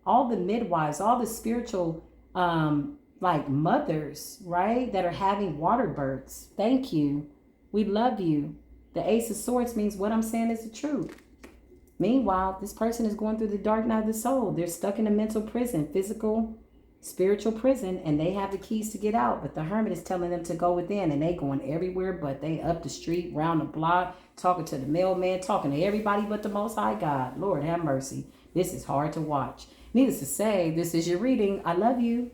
all the midwives, all the spiritual like mothers, right, that are having water births. Thank you. We love you. The Ace of Swords means what I'm saying is the truth. Meanwhile, this person is going through the dark night of the soul. They're stuck in a mental prison, physical, spiritual prison, and they have the keys to get out. But the Hermit is telling them to go within, and they going everywhere, but they up the street, round the block, talking to the mailman, talking to everybody but the Most High God. Lord have mercy. This is hard to watch. Needless to say, this is your reading. I love you.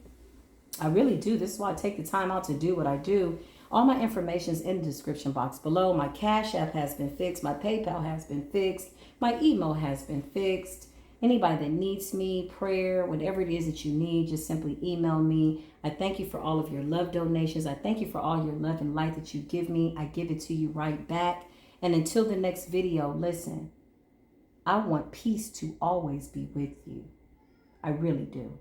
I really do. This is why I take the time out to do what I do. All my information is in the description box below. My Cash App has been fixed. My PayPal has been fixed. My email has been fixed. Anybody that needs me, prayer, whatever it is that you need, just simply email me. I thank you for all of your love donations. I thank you for all your love and light that you give me. I give it to you right back. And until the next video, listen, I want peace to always be with you. I really do.